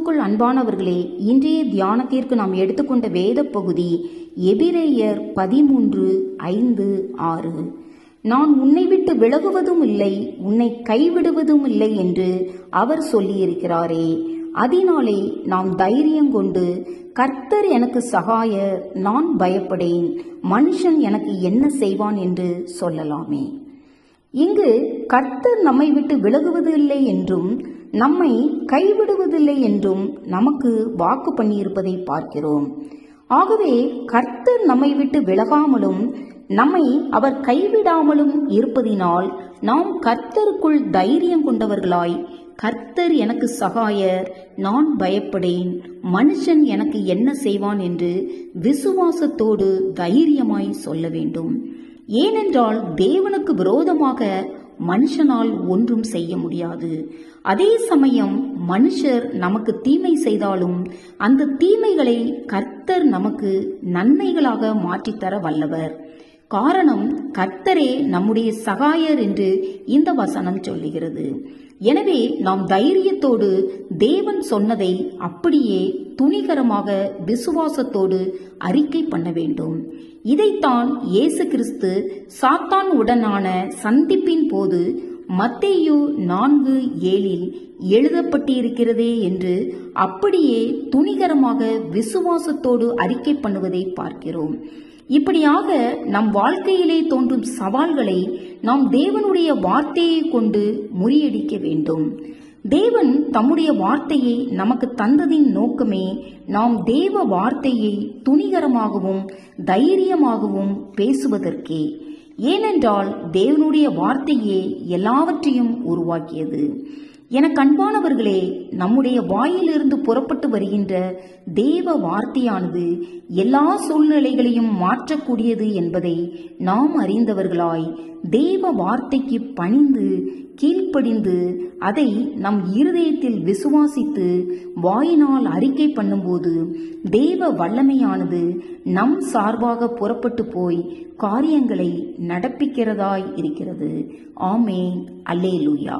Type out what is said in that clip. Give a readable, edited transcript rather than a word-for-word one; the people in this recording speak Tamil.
கிறிஸ்துவுக்குள் அன்பானவர்களே, இன்றைய தியானத்திற்கு நாம் எடுத்துக்கொண்ட வேத பகுதி எபிரேயர் 13:5-6. நான் உன்னை விட்டு விலகுவதும் இல்லை, உன்னை கைவிடுவதும் இல்லை என்று அவர் சொல்லியிருக்கிறாரே. அதனாலே நாம் தைரியம் கொண்டு, கர்த்தர் எனக்கு சகாயர், நான் பயப்படேன், மனுஷன் எனக்கு என்ன செய்வான் என்று சொல்லலாமே. இங்கு கர்த்தர் நம்மை விட்டு விலகுவதில்லை என்றும் நம்மை கைவிடுவதில்லை என்றும் நமக்கு வாக்கு பண்ணியிருப்பதை பார்க்கிறோம். ஆகவே கர்த்தர் நம்மை விட்டு விலகாமலும் நம்மை அவர் கைவிடாமலும் இருப்பதினால் நாம் கர்த்தருக்குள் தைரியம் கொண்டவர்களாய், கர்த்தர் எனக்கு சகாயர், நான் பயப்படேன், மனுஷன் எனக்கு என்ன செய்வான் என்று விசுவாசத்தோடு தைரியமாய் சொல்ல வேண்டும். ஏனென்றால் தேவனுக்கு விரோதமாக மனுஷனால் ஒன்றும் செய்ய முடியாது. அதே சமயம் மனுஷர் நமக்கு தீமை செய்தாலும் அந்த தீமைகளை கர்த்தர் நமக்கு நன்மைகளாக மாற்றித்தர வல்லவர். காரணம், கர்த்தரே நம்முடைய சகாயர் என்று இந்த வசனம் சொல்லுகிறது. எனவே நாம் தைரியத்தோடு தேவன் சொன்னதை அப்படியே துணிகரமாக விசுவாசத்தோடு அறிக்கை பண்ண வேண்டும். இதைத்தான் இயேசு கிறிஸ்து சாத்தான் உடனான சந்திப்பின் போது மத்தேயு 4:7 எழுதப்பட்டிருக்கிறதே என்று அப்படியே துணிகரமாக விசுவாசத்தோடு அறிக்கை பண்ணுவதை பார்க்கிறோம். இப்படியாக நம் வாழ்க்கையிலே தோன்றும் சவால்களை நாம் தேவனுடைய வார்த்தையை கொண்டு முறியடிக்க வேண்டும். தேவன் தம்முடைய வார்த்தையை நமக்கு தந்ததின் நோக்கமே நாம் தேவ வார்த்தையை துணிகரமாகவும் தைரியமாகவும் பேசுவதற்கே. ஏனென்றால் தேவனுடைய வார்த்தையே எல்லாவற்றையும் உருவாக்கியது. எனக்கு அன்பானவர்களே, நம்முடைய வாயிலிருந்து புறப்பட்டு வருகின்ற தேவ வார்த்தையானது எல்லா சூழ்நிலைகளையும் மாற்றக்கூடியது என்பதை நாம் அறிந்தவர்களாய் தேவ வார்த்தைக்கு பணிந்து கீழ்ப்படிந்து அதை நம் இருதயத்தில் விசுவாசித்து வாயினால் அறிக்கை பண்ணும்போது தேவ வல்லமையானது நம் சார்பாக புறப்பட்டு போய் காரியங்களை நடப்பிக்கிறதாய் இருக்கிறது. ஆமென். அல்லேலூயா.